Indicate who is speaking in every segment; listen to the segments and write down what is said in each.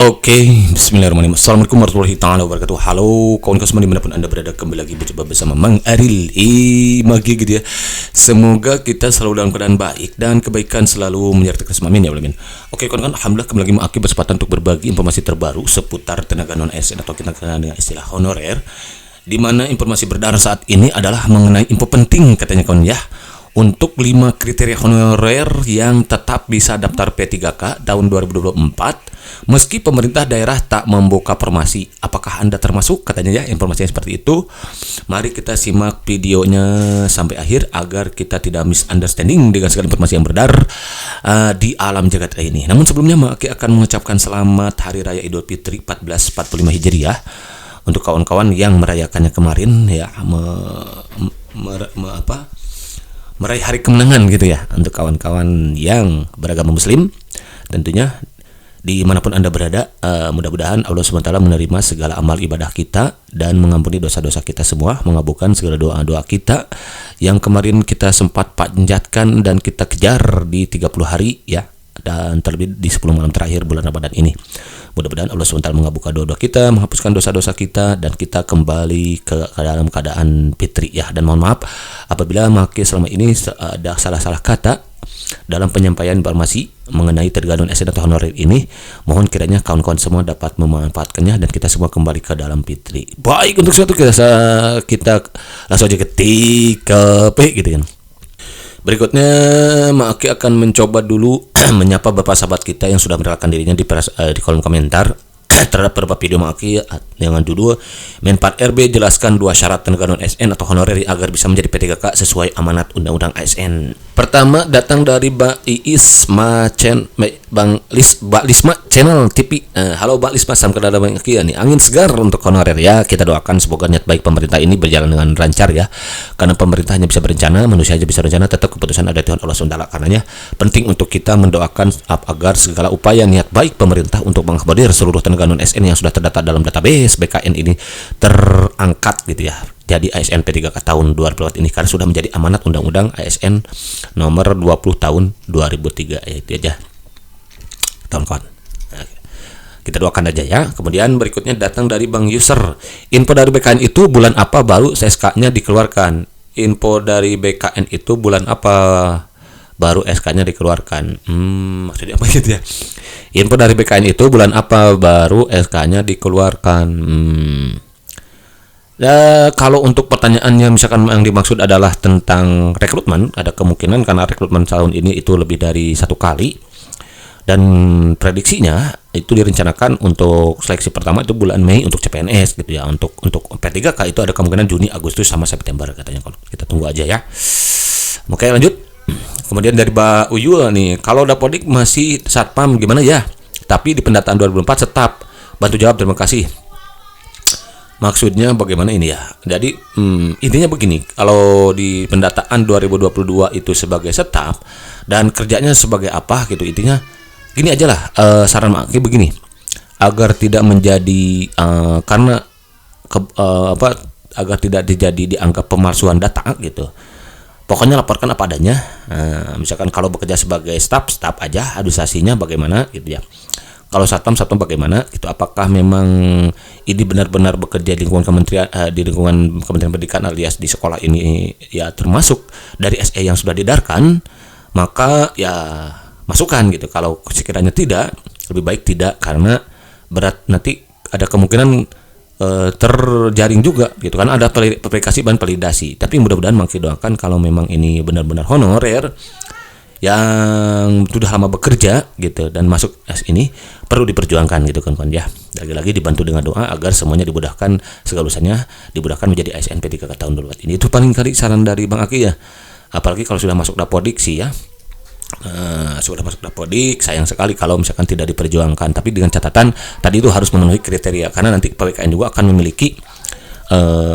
Speaker 1: Oke, bismillahirrahmanirrahim. Assalamualaikum warahmatullahi taala wabarakatuh. Halo kawan-kawan semua dimanapun anda berada, kembali lagi berjumpa bersama Mang Aril Magi gitu ya. Semoga kita selalu dalam keadaan baik dan kebaikan selalu menyertai kita semua, amin ya Allah. Oke kawan-kawan, alhamdulillah kembali lagi Maki berkesempatan untuk berbagi informasi terbaru seputar tenaga non ASN atau kita kenal dengan istilah honorer, di mana informasi berdarah saat ini adalah mengenai info penting katanya kawan ya. Untuk 5 kriteria honorer yang tetap bisa daftar P3K tahun 2024 meski pemerintah daerah tak membuka formasi. Apakah Anda termasuk? Katanya ya informasinya seperti itu. Mari kita simak videonya sampai akhir agar kita tidak misunderstanding dengan segala informasi yang beredar di alam jagat raya ini. Namun sebelumnya Maki akan mengucapkan selamat Hari Raya Idul Fitri 1445 Hijriah untuk kawan-kawan yang merayakannya kemarin ya, meraih hari kemenangan gitu ya, untuk kawan-kawan yang beragama muslim tentunya dimanapun anda berada. Mudah-mudahan Allah SWT menerima segala amal ibadah kita dan mengampuni dosa-dosa kita semua, mengabulkan segala doa-doa kita yang kemarin kita sempat panjatkan dan kita kejar di 30 hari ya, dan terlebih di 10 malam terakhir bulan Ramadan ini. Mudah-mudahan Allah SWT mengabulkan doa-doa kita, menghapuskan dosa-dosa kita, dan kita kembali ke dalam keadaan fitri ya. Dan mohon maaf apabila Maki selama ini ada salah-salah kata dalam penyampaian informasi mengenai tergantung ASN atau honorer ini. Mohon kiranya kawan-kawan semua dapat memanfaatkannya dan kita semua kembali ke dalam fitri. Baik, untuk suatu kita langsung aja ketik ke P gitu kan. Berikutnya Maki akan mencoba dulu menyapa beberapa sahabat kita yang sudah merelakan dirinya di kolom komentar terhadap beberapa video Maki dengan judul Menpat RB jelaskan 2 syarat tenaga non ASN atau honorer agar bisa menjadi P3K sesuai amanat Undang-Undang ASN. Pertama datang dari Mbak Lisma channel TV. Halo Mbak Lisma, salam kenal dengan Maki nih. Angin segar untuk honorer ya. Kita doakan semoga niat baik pemerintah ini berjalan dengan lancar ya. Karena pemerintah hanya bisa berencana, manusia hanya bisa berencana, tetap keputusan ada Tuhan Allah SWT. Karenanya penting untuk kita mendoakan agar segala upaya niat baik pemerintah untuk mengakomodir seluruh tenaga non ASN yang sudah terdata dalam database BKN ini terangkat gitu ya. Jadi ASN P3K tahun 2024 ini karena sudah menjadi amanat Undang-Undang ASN nomor 20 tahun 2003 ya, itu aja kawan-kawan. Kita doakan aja ya. Kemudian berikutnya datang dari Bang User. Info dari BKN itu bulan apa baru SK-nya dikeluarkan? Info dari BKN itu bulan apa baru SK-nya dikeluarkan? Maksudnya apa gitu ya? Info dari BKN itu bulan apa baru SK-nya dikeluarkan? Kalau untuk pertanyaannya misalkan yang dimaksud adalah tentang rekrutmen, ada kemungkinan karena rekrutmen tahun ini itu lebih dari 1 kali dan prediksinya itu direncanakan untuk seleksi pertama itu bulan Mei untuk CPNS gitu ya. Untuk P3K itu ada kemungkinan Juni, Agustus sama September katanya. Kalau kita tunggu aja ya. Oke, lanjut. Kemudian dari Mbak Uyul nih, kalau Dapodik masih satpam gimana ya? Tapi di pendataan 2004 tetap. Bantu jawab, terima kasih. Maksudnya bagaimana ini ya? Jadi intinya begini, kalau di pendataan 2022 itu sebagai setap dan kerjanya sebagai apa gitu, intinya gini aja lah. Saran Maki begini, agar tidak menjadi agar tidak dianggap pemalsuan data gitu. Pokoknya laporkan apa adanya. Misalkan kalau bekerja sebagai staf aja, administrasinya bagaimana gitu ya. Kalau satpam bagaimana itu, apakah memang ini benar-benar bekerja di lingkungan kementerian di lingkungan Kementerian Pendidikan alias di sekolah ini ya termasuk dari SE yang sudah diedarkan, maka ya masukkan gitu. Kalau sekiranya tidak, lebih baik tidak, karena berat nanti ada kemungkinan terjaring juga gitu kan, ada verifikasi dan validasi. Tapi mudah-mudahan Maki doakan kalau memang ini benar-benar honorer yang sudah lama bekerja gitu dan masuk ini perlu diperjuangkan gitu kan ya. Lagi-lagi dibantu dengan doa agar semuanya dimudahkan, segala urusannya dimudahkan menjadi ASN P3K tahun 2024 ini. Itu paling kali saran dari Bang Aki ya. Apalagi kalau sudah masuk Dapodik sih ya. Sudah masuk Dapodik, sayang sekali kalau misalkan tidak diperjuangkan. Tapi dengan catatan tadi itu harus memenuhi kriteria, karena nanti PWKN juga akan memiliki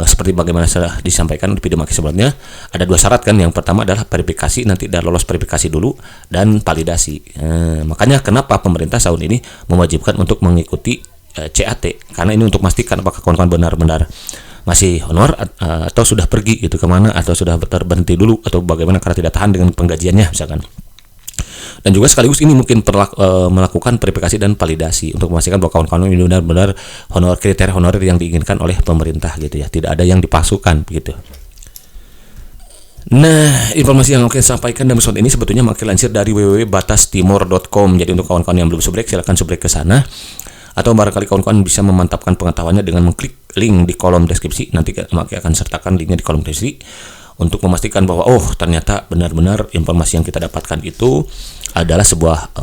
Speaker 1: seperti bagaimana sudah disampaikan di video Maki sebelumnya, ada 2 syarat kan. Yang pertama adalah verifikasi, nanti udah lolos verifikasi dulu, dan validasi. Makanya kenapa pemerintah tahun ini mewajibkan untuk mengikuti CAT, karena ini untuk memastikan apakah kawan-kawan benar-benar masih honor atau sudah pergi gitu kemana, atau sudah berhenti dulu atau bagaimana karena tidak tahan dengan penggajiannya misalkan. Dan juga sekaligus ini mungkin melakukan verifikasi dan validasi untuk memastikan bahwa kawan-kawan ini benar-benar kriteria honorer yang diinginkan oleh pemerintah gitu ya, tidak ada yang dipalsukan begitu. Nah, informasi yang saya sampaikan dalam episode ini sebetulnya lansir dari www.batastimor.com. Jadi untuk kawan-kawan yang belum subrek, silakan subrek ke sana. Atau barangkali kawan-kawan bisa memantapkan pengetahuannya dengan mengklik link di kolom deskripsi. Nanti Maki akan sertakan linknya di kolom deskripsi untuk memastikan bahwa ternyata benar-benar informasi yang kita dapatkan itu adalah sebuah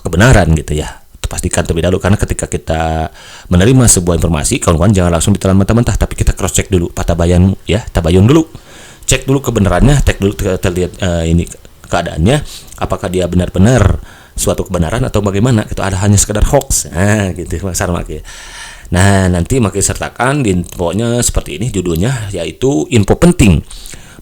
Speaker 1: kebenaran gitu ya. Pastikan terlebih dahulu, karena ketika kita menerima sebuah informasi, kawan-kawan jangan langsung ditelan mentah-mentah, tapi kita cross check dulu, tabayun dulu. Cek dulu kebenarannya, cek dulu terlihat ini keadaannya, apakah dia benar-benar suatu kebenaran atau bagaimana, itu ada hanya sekedar hoax. Nah, gitu Mas Maki. Nah, nanti Maki sertakan di infonya seperti ini judulnya, yaitu info penting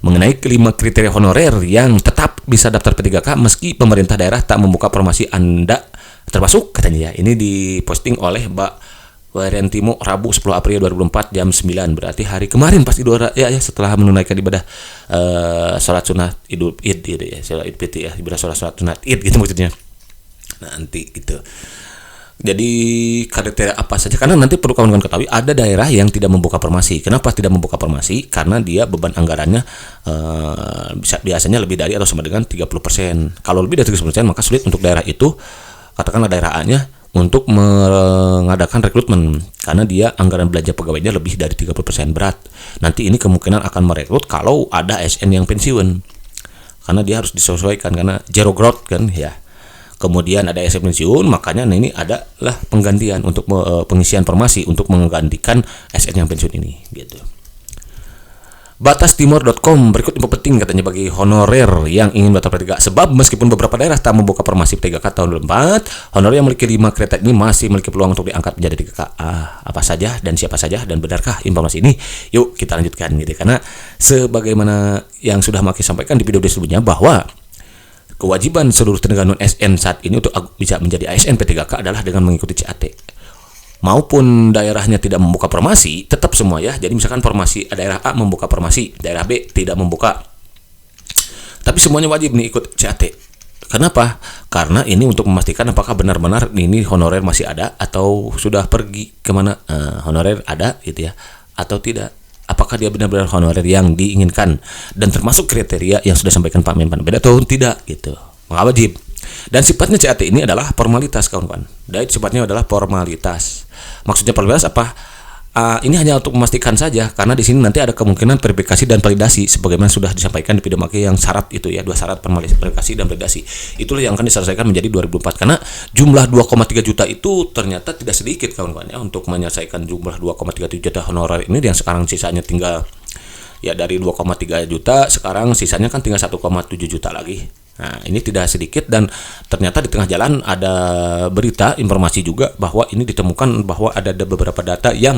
Speaker 1: mengenai kelima kriteria honorer yang tetap bisa daftar P3K meski pemerintah daerah tak membuka formasi Anda termasuk, katanya ya. Ini diposting oleh Mbak Warentimo Rabu 10 April 2024 jam 9, berarti hari kemarin pas Idul Adha ya, setelah menunaikan ibadah sholat sunat Idul Id gitu ya, sholat Id Fitri ya, ibadah sholat sunat Id gitu maksudnya. Nanti gitu. Jadi kriteria apa saja, karena nanti perlu kawan-kawan ketahui ada daerah yang tidak membuka formasi. Kenapa tidak membuka formasi? Karena dia beban anggarannya biasanya lebih dari atau sama dengan 30%. Kalau lebih dari 30% maka sulit untuk daerah itu, katakanlah daerah A-nya, untuk mengadakan rekrutmen karena dia anggaran belanja pegawainya lebih dari 30% berat. Nanti ini kemungkinan akan merekrut kalau ada ASN yang pensiun, karena dia harus disesuaikan karena zero growth kan ya. Kemudian ada ASN pensiun, makanya ini adalah penggantian untuk pengisian formasi untuk menggantikan ASN yang pensiun ini gitu. Batastimor.com, berikut info penting katanya bagi honorer yang ingin daftar P3K. Sebab meskipun beberapa daerah tak membuka formasi P3K tahun 2024, honorer yang memiliki 5 kriteria ini masih memiliki peluang untuk diangkat menjadi P3K. Apa saja dan siapa saja dan benarkah informasi ini? Yuk kita lanjutkan gitu. Karena sebagaimana yang sudah Maki sampaikan di video sebelumnya, bahwa kewajiban seluruh tenaga non ASN saat ini untuk bisa menjadi ASN P3K adalah dengan mengikuti CAT. Maupun daerahnya tidak membuka formasi, tetap semua ya. Jadi misalkan formasi daerah A membuka formasi, daerah B tidak membuka, tapi semuanya wajib nih ikut CAT. Kenapa? Karena ini untuk memastikan apakah benar-benar ini honorer masih ada atau sudah pergi kemana, honorer ada gitu ya atau tidak. Apakah dia benar-benar honorer yang diinginkan dan termasuk kriteria yang sudah disampaikan Pak Menpan beda atau tidak gitu. Maka wajib. Dan sifatnya CAT ini adalah formalitas kawan-kawan. Dan sifatnya adalah formalitas. Maksudnya formalitas apa? Ini hanya untuk memastikan saja, karena di sini nanti ada kemungkinan verifikasi dan validasi sebagaimana sudah disampaikan di video Maki yang syarat itu ya, 2 syarat verifikasi dan validasi. Itulah yang akan diselesaikan menjadi 2004, karena jumlah 2,3 juta itu ternyata tidak sedikit kawan-kawan ya, untuk menyelesaikan jumlah 2,3 juta honorer ini yang sekarang sisanya tinggal ya dari 2,3 juta sekarang sisanya kan tinggal 1,7 juta lagi. Nah, ini tidak sedikit, dan ternyata di tengah jalan ada berita informasi juga bahwa ini ditemukan bahwa ada beberapa data yang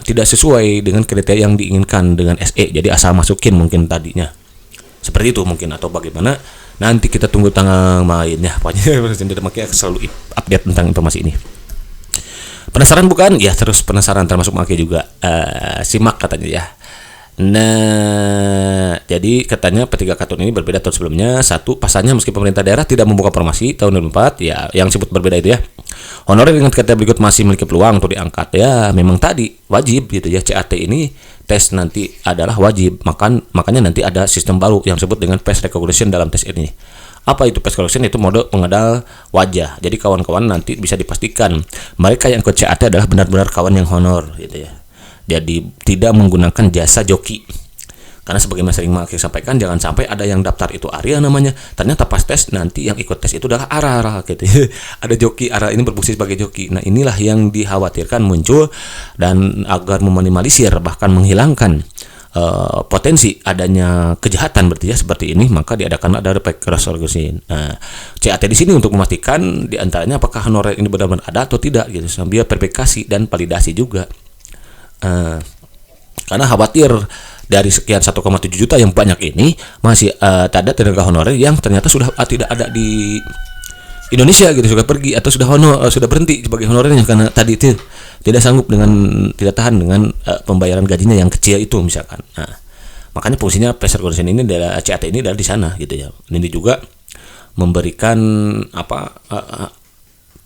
Speaker 1: tidak sesuai dengan kriteria yang diinginkan dengan SE. Jadi asal masukin mungkin tadinya. Seperti itu mungkin atau bagaimana. Nanti kita tunggu tanggal mainnya. Pokoknya selalu update tentang informasi ini. Penasaran bukan? Ya terus penasaran, termasuk Maki juga. Simak katanya ya. Nah, jadi katanya P3K tahun ini berbeda tahun sebelumnya. Satu, pasalnya meski pemerintah daerah tidak membuka formasi tahun 2004, ya yang disebut berbeda itu ya. Honorer dengan kriteria berikut masih memiliki peluang untuk diangkat. Ya, memang tadi wajib gitu ya. CAT ini tes nanti adalah wajib. Makanya nanti ada sistem baru yang disebut dengan face recognition dalam tes ini. Apa itu face recognition? Itu mode pengenal wajah. Jadi kawan-kawan nanti bisa dipastikan mereka yang ikut CAT adalah benar-benar kawan yang honor gitu ya. Jadi tidak menggunakan jasa joki. Karena sebagaimana sering Maki sampaikan, jangan sampai ada yang daftar itu Arya namanya, ternyata pas tes nanti yang ikut tes itu adalah Ara gitu. Ada joki, Ara ini berfungsi sebagai joki. Nah, inilah yang dikhawatirkan muncul, dan agar meminimalisir bahkan menghilangkan potensi adanya kejahatan berarti ya seperti ini, maka diadakan ada cross recognition. Nah, CAT di sini untuk memastikan diantaranya apakah honorer ini benar-benar ada atau tidak gitu, sambil verifikasi dan validasi juga. Karena khawatir dari sekian 1,7 juta yang banyak ini masih ada tenaga honorer yang ternyata sudah tidak ada di Indonesia gitu, sudah pergi atau sudah berhenti sebagai honorernya karena tadi itu tidak sanggup tidak tahan dengan pembayaran gajinya yang kecil itu misalkan. Nah, makanya fungsinya face recognition ini adalah CAT ini adalah di sana gitu ya. Ini juga memberikan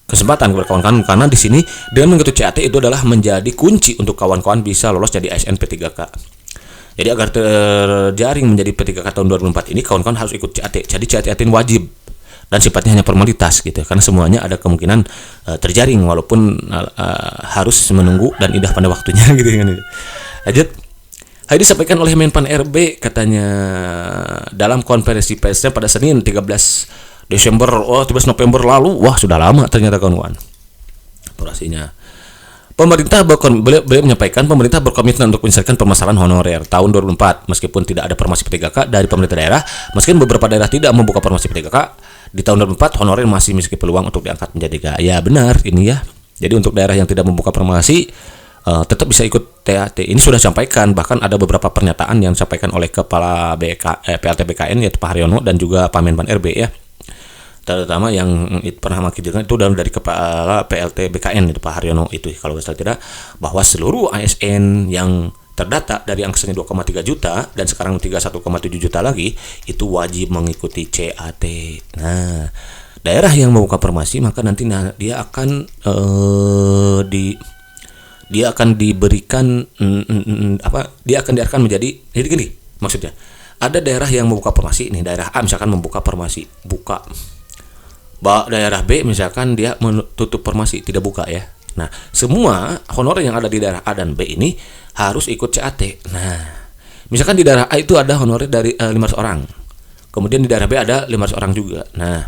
Speaker 1: kesempatan kepada kawan-kawan, karena di sini dengan mengikuti CAT itu adalah menjadi kunci untuk kawan-kawan bisa lolos jadi ASN P3K. Jadi agar terjaring menjadi P3K tahun 2004 ini, kawan-kawan harus ikut CAT. Jadi CAT ini wajib dan sifatnya hanya formalitas gitu, karena semuanya ada kemungkinan terjaring walaupun harus menunggu dan indah pada waktunya gitu kan. Lanjut. Hal ini disampaikan oleh Menpan RB katanya dalam konferensi persnya pada Senin 13 November lalu. Wah, sudah lama ternyata kawan-kawan. Durasinya. Beliau menyampaikan pemerintah berkomitmen untuk menyelesaikan permasalahan honorer tahun 2004 meskipun tidak ada formasi P3K dari pemerintah daerah. Meskipun beberapa daerah tidak membuka formasi P3K, di tahun 2004 honorer masih memiliki peluang untuk diangkat menjadi K. Ya benar ini ya. Jadi untuk daerah yang tidak membuka formasi tetap bisa ikut TAT. Ini sudah disampaikan, bahkan ada beberapa pernyataan yang disampaikan oleh Kepala PLT BKN yaitu Pak Haryono dan juga Pak Menpan RB ya. Terutama yang pernah makin itu dari Kepala PLT BKN itu Pak Haryono itu kalau salah tidak, bahwa seluruh ASN yang terdata dari angkanya 2,3 juta dan sekarang 31,7 juta lagi itu wajib mengikuti CAT. Nah, daerah yang membuka formasi maka nanti dia akan dia akan diberikan dia akan diarahkan menjadi, jadi gini maksudnya, ada daerah yang membuka formasi nih, daerah A misalkan membuka formasi buka, daerah B misalkan dia menutup formasi tidak buka ya. Nah, semua honorer yang ada di daerah A dan B ini harus ikut CAT. Nah, misalkan di daerah A itu ada honorer dari 500 orang, kemudian di daerah B ada 500 orang juga. Nah,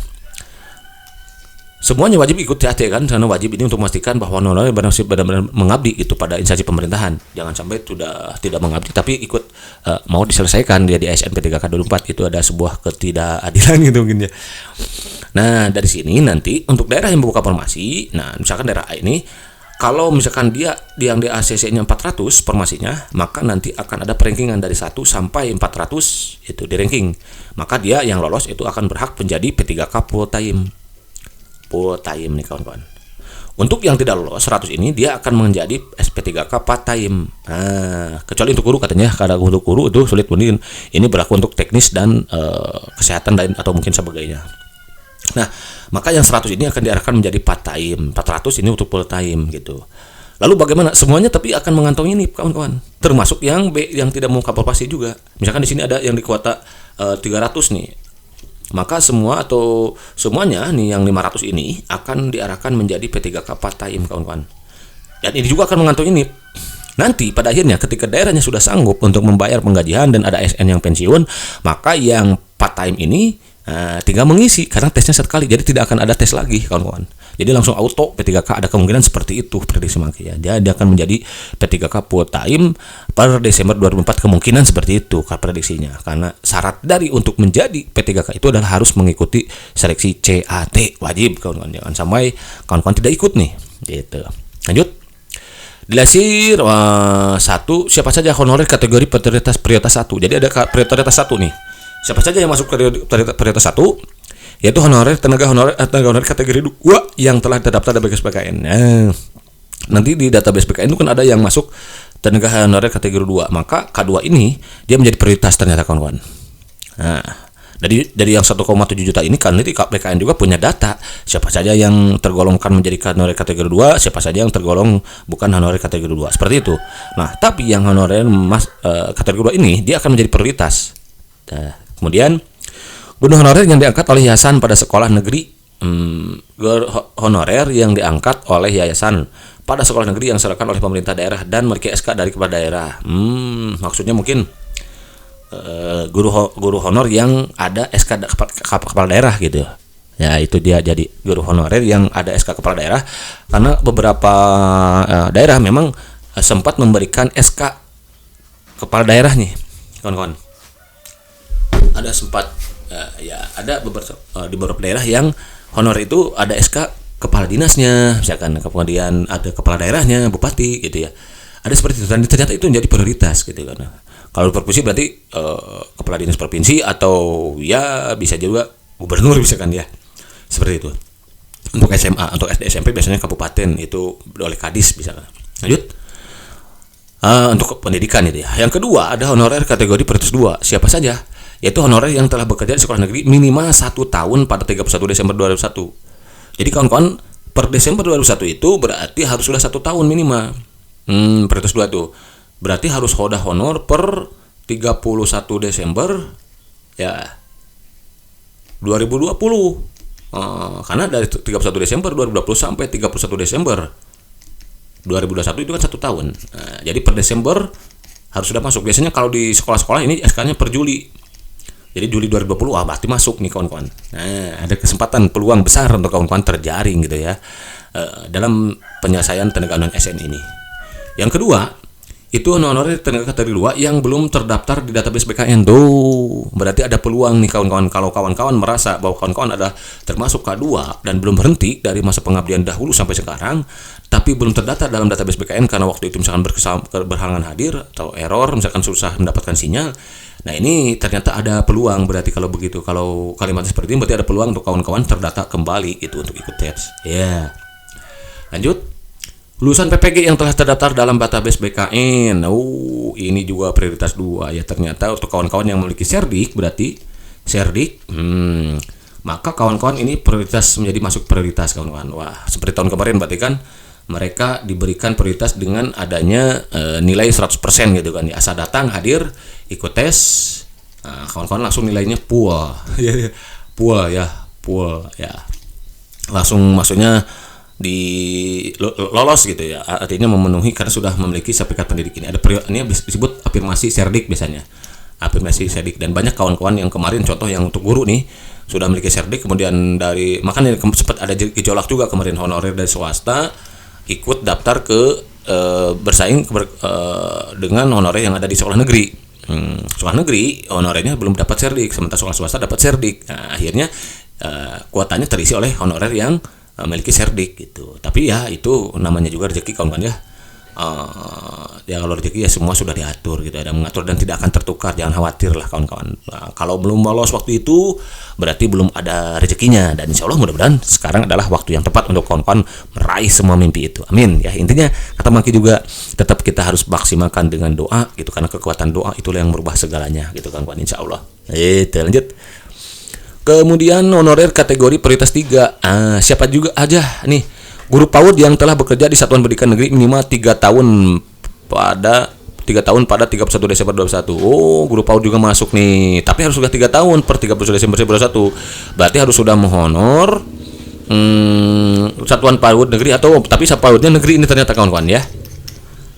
Speaker 1: semuanya wajib ikut CAT kan, karena wajib ini untuk memastikan bahwa honorer benar-benar mengabdi itu pada instansi pemerintahan. Jangan sampai sudah tidak mengabdi tapi ikut mau diselesaikan dia di ASN P3K 2004, itu ada sebuah ketidakadilan gitu mungkin ya. Nah, dari sini nanti untuk daerah yang membuka formasi, nah misalkan daerah A ini kalau misalkan dia yang di ACC-nya 400 formasinya, maka nanti akan ada perankingan dari 1 sampai 400 itu di ranking. Maka dia yang lolos itu akan berhak menjadi P3K full time nih kawan-kawan. Untuk yang tidak lolos 100 ini dia akan menjadi SP3K part time. Nah, kecuali untuk guru katanya, karena untuk guru itu sulit mungkin. Ini berlaku untuk teknis dan kesehatan lain atau mungkin sebagainya. Nah, maka yang 100 ini akan diarahkan menjadi part time. 400 ini untuk full time gitu. Lalu bagaimana? Semuanya tapi akan mengantongi ini kawan-kawan. Termasuk yang B yang tidak mau kapasitas juga. Misalkan di sini ada yang di kuota 300 nih. Maka semua atau semuanya nih yang 500 ini akan diarahkan menjadi P3K part time kawan-kawan. Dan ini juga akan mengantongi NIP. Nanti pada akhirnya ketika daerahnya sudah sanggup untuk membayar penggajian dan ada ASN yang pensiun, maka yang part time ini tinggal mengisi karena tesnya sekali, jadi tidak akan ada tes lagi kawan-kawan. Jadi langsung auto P3K, ada kemungkinan seperti itu prediksi Maki ya. Dia akan menjadi P3K full time per Desember 2004, kemungkinan seperti itu prediksinya. Karena syarat dari untuk menjadi P3K itu adalah harus mengikuti seleksi CAT, wajib kawan-kawan. Jangan sampai kawan-kawan tidak ikut nih. Gitu. Lanjut. Dilansir satu, siapa saja honorer kategori prioritas 1. Jadi ada prioritas 1 nih. Siapa saja yang masuk prioritas 1, yaitu tenaga honorer kategori 2 yang telah terdaftar database BKN. Nah, nanti di database BKN itu kan ada yang masuk tenaga honorer kategori 2, maka K2 ini dia menjadi prioritas ternyata kawan-kawan. Nah, dari yang 1,7 juta ini kan nanti BKN juga punya data siapa saja yang tergolongkan menjadi honorer kategori 2, siapa saja yang tergolong bukan honorer kategori 2, seperti itu. Nah, tapi yang honorer kategori 2 ini dia akan menjadi prioritas. Nah, kemudian guru honorer yang diangkat oleh yayasan pada sekolah negeri, honorer yang diangkat oleh yayasan pada sekolah negeri yang diselenggarakan oleh pemerintah daerah dan memiliki SK dari kepala daerah. Maksudnya mungkin guru honor yang ada SK kepala daerah gitu. Ya, itu dia jadi guru honorer yang ada SK kepala daerah, karena beberapa daerah memang sempat memberikan SK kepala daerah nih, kawan-kawan. Ada sempat ada di beberapa daerah yang honor itu ada SK kepala dinasnya, misalkan, kemudian ada kepala daerahnya, bupati gitu ya. Ada seperti itu, dan ternyata itu menjadi prioritas gitu kan. Kalau provinsi berarti kepala dinas provinsi atau ya bisa juga gubernur misalkan ya. Seperti itu. Untuk SMA, untuk SD SMP biasanya kabupaten itu oleh Kadis bisa. Lanjut. Untuk pendidikan itu ya. Yang kedua ada honorer kategori prioritas 2. Siapa saja yaitu honorer yang telah bekerja di sekolah negeri minimal 1 tahun pada 31 Desember 2001. Jadi kawan-kawan, per Desember 2001 itu berarti harus sudah 1 tahun minimal. Prioritas 2 tuh. Berarti harus sudah honor per 31 Desember ya 2020. Karena dari 31 Desember 2020 sampai 31 Desember 2021 itu kan 1 tahun. Jadi per Desember harus sudah masuk. Biasanya kalau di sekolah-sekolah ini SK-nya per Juli. Jadi Juli 2020 berarti masuk nih kawan-kawan. Nah, ada kesempatan peluang besar untuk kawan-kawan terjaring gitu ya dalam penyelesaian tenaga non SN ini. Yang kedua, itu honorer tenaga kategori 2 yang belum terdaftar di database BKN. Tuh, berarti ada peluang nih kawan-kawan. Kalau kawan-kawan merasa bahwa kawan-kawan ada termasuk K2 dan belum berhenti dari masa pengabdian dahulu sampai sekarang, tapi belum terdaftar dalam database BKN karena waktu itu misalkan berhalangan hadir atau error, misalkan susah mendapatkan sinyal. Nah, ini ternyata ada peluang. Berarti kalau begitu, kalau kalimatnya seperti ini berarti ada peluang untuk kawan-kawan terdata kembali itu untuk ikut tes. Ya. Lanjut. Lulusan PPG yang telah terdaftar dalam database BKN. Ini juga prioritas 2 ya ternyata untuk kawan-kawan yang memiliki Serdik, berarti Serdik. Maka kawan-kawan ini prioritas menjadi masuk prioritas kawan-kawan. Wah, seperti tahun kemarin berarti kan mereka diberikan prioritas dengan adanya nilai 100% gitu kan. Asal datang, hadir, ikut tes. Kawan-kawan langsung nilainya full. Full ya. Langsung maksudnya lolos gitu ya, artinya memenuhi karena sudah memiliki sertifikat pendidik ini. Ini disebut afirmasi Serdik biasanya, afirmasi Serdik. Dan banyak kawan-kawan yang kemarin contoh yang untuk guru nih sudah memiliki Serdik, kemudian dari makanya sempat ada gejolak juga kemarin honorer dari swasta ikut daftar ke bersaing dengan honorer yang ada di sekolah negeri. Sekolah negeri honorernya belum dapat Serdik, sementara sekolah swasta dapat Serdik. Nah, akhirnya kuotanya terisi oleh honorer yang memiliki Serdik gitu. Tapi ya itu namanya juga rezeki kawan-kawan ya. Ya kalau rezeki ya semua sudah diatur gitu, ada mengatur dan tidak akan tertukar, jangan khawatir lah kawan-kawan. Kalau belum lolos waktu itu berarti belum ada rezekinya, dan insya Allah mudah-mudahan sekarang adalah waktu yang tepat untuk kawan-kawan meraih semua mimpi itu. Amin ya. Intinya kata Maki juga tetap kita harus maksimalkan dengan doa gitu, karena kekuatan doa itulah yang merubah segalanya gitu kawan-kawan, insya Allah. Lanjut. Kemudian honorer kategori prioritas 3. Siapa juga aja nih guru PAUD yang telah bekerja di satuan pendidikan negeri minimal 3 tahun pada 31 Desember 2021. Guru PAUD juga masuk nih, tapi harus sudah 3 tahun per 31 Desember 2021. Berarti harus sudah menghonor satuan PAUD negeri atau tapi PAUD-nya negeri ini ternyata kawan-kawan ya.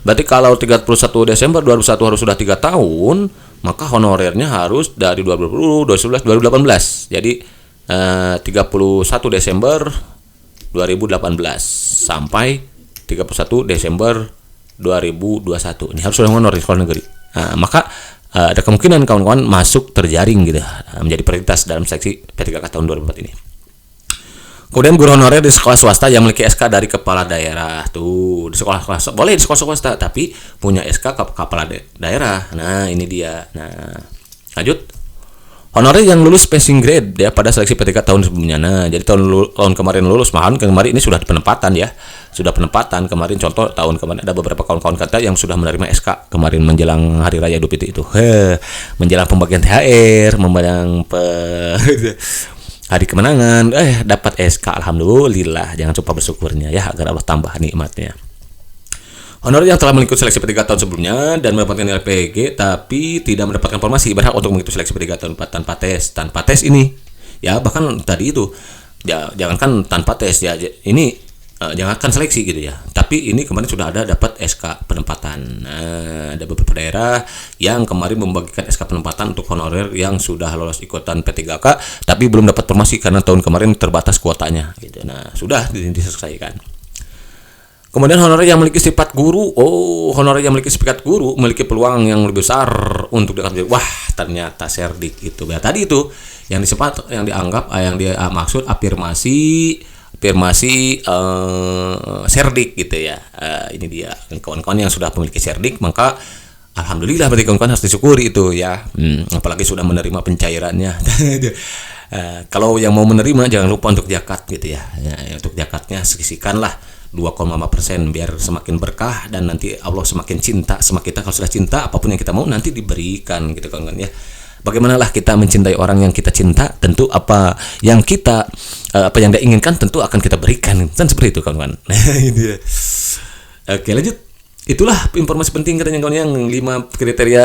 Speaker 1: Berarti kalau 31 Desember 2021 harus sudah 3 tahun, maka honorernya harus dari 2020, 2011, 2018. Jadi 31 Desember 2018 sampai 31 Desember 2021. Ini harus sudah honor di sekolah negeri. Maka ada kemungkinan kawan-kawan masuk terjaring gitu, menjadi prioritas dalam seleksi P3K tahun 2004 ini. Kemudian guru honorer di sekolah swasta yang memiliki SK dari kepala daerah. Tuh, di sekolah swasta boleh, di sekolah swasta tapi punya SK kepala daerah. Nah, ini dia. Nah, lanjut. Honorer yang lulus passing grade ya pada seleksi P3K tahun sebelumnya. Nah, jadi tahun kemarin lulus, kemarin ini sudah penempatan ya. Sudah penempatan kemarin, contoh tahun kemarin ada beberapa kawan-kawan kita yang sudah menerima SK kemarin menjelang hari raya Idul Fitri itu. Menjelang pembagian THR, menjelang hari kemenangan, dapat SK, alhamdulillah. Jangan lupa bersyukurnya ya, agar Allah tambah nikmatnya. Honorer yang telah mengikuti seleksi P3K tahun sebelumnya dan mendapatkan nilai PG tapi tidak mendapatkan formasi berhak untuk mengikuti seleksi P3K tahun 4 tanpa tes ini. Ya, bahkan tadi itu jangankan tanpa tes ya, ini jangankan seleksi gitu ya. Tapi ini kemarin sudah ada dapat SK penempatan. Nah, ada beberapa daerah yang kemarin membagikan SK penempatan untuk honorer yang sudah lolos ikutan P3K tapi belum dapat formasi karena tahun kemarin terbatas kuotanya gitu. Nah, sudah diselesaikan. Kemudian honorer yang memiliki sifat guru. Honorer yang memiliki sifat guru memiliki peluang yang lebih besar untuk diangkat. Wah, ternyata Serdik itu. Ya, tadi itu yang disebut, yang dianggap, yang dia maksud afirmasi Serdik gitu ya. Ini dia kawan-kawan yang sudah memiliki Serdik, maka alhamdulillah berarti kawan-kawan harus disyukuri itu ya. Apalagi sudah menerima pencairannya. Kalau yang mau menerima jangan lupa untuk zakat gitu ya. Untuk zakatnya sisihkanlah 2,5% biar semakin berkah dan nanti Allah semakin cinta sama kita. Kalau sudah cinta, apapun yang kita mau nanti diberikan gitu kawan-kawan ya. Bagaimanalah kita mencintai orang yang kita cinta, tentu apa yang dia inginkan tentu akan kita berikan. Kan seperti itu kawan-kawan. Ini ya. Oke, lanjut. Itulah informasi penting katanya kawan yang 5 kriteria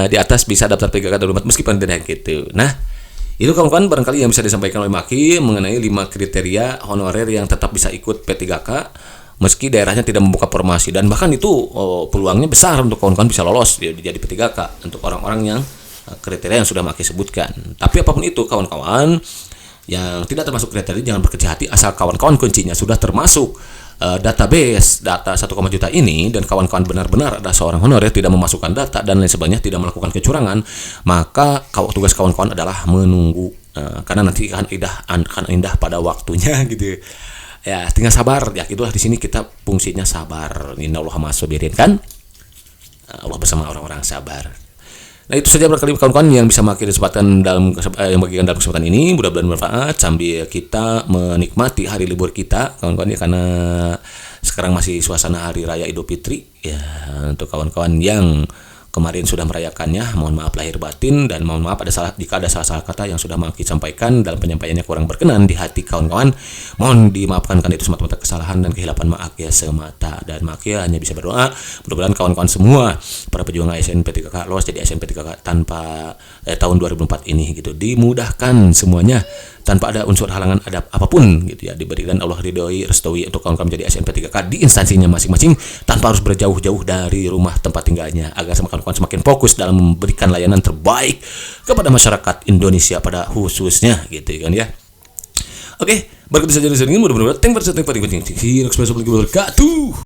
Speaker 1: di atas bisa daftar PKK darurat meskipun tidak gitu. Nah, itu kawan-kawan barangkali yang bisa disampaikan oleh Maki mengenai 5 kriteria honorer yang tetap bisa ikut P3K meski daerahnya tidak membuka formasi, dan bahkan itu peluangnya besar untuk kawan-kawan bisa lolos jadi P3K untuk orang-orang yang kriteria yang sudah Maki sebutkan. Tapi apapun itu kawan-kawan yang tidak termasuk kriteria jangan berkecil hati asal kawan-kawan kuncinya sudah termasuk database data 1, juta ini, dan kawan-kawan benar-benar ada seorang honorer tidak memasukkan data dan lain sebagainya, tidak melakukan kecurangan, maka tugas kawan-kawan adalah menunggu karena nanti akan indah pada waktunya gitu ya. Tinggal sabar ya, itulah di sini kita fungsinya sabar. Innallaha ma'as-sabirin kan, Allah bersama orang-orang sabar. Nah, itu saja barangkali kawan-kawan yang bisa Maki kesempatan yang bagikan dalam kesempatan ini. Mudah-mudahan bermanfaat sambil kita menikmati hari libur kita kawan-kawan ya, karena sekarang masih suasana hari raya Idul Fitri ya. Untuk kawan-kawan yang kemarin sudah merayakannya, mohon maaf lahir batin, dan mohon maaf jika ada salah-salah kata yang sudah Maki sampaikan dalam penyampaiannya kurang berkenan di hati kawan-kawan, mohon dimaafkan karena itu semata-mata kesalahan dan kehilapan maaf ya semata. Dan Maki hanya bisa berdoa mudah-mudahan kawan-kawan semua para pejuang ASN P3K lolos jadi ASN P3K tanpa tahun 2004 ini gitu, dimudahkan semuanya tanpa ada unsur halangan ada apapun gitu ya, diberikan Allah ridhoi restui untuk kawan-kawan menjadi ASN P3K di instansinya masing-masing tanpa harus berjauh-jauh dari rumah tempat tinggalnya, agar kawan-kawan semakin fokus dalam memberikan layanan terbaik kepada masyarakat Indonesia pada khususnya gitu kan ya. Oke, berikut saja dari sini, mudah-mudahan thank you for watching.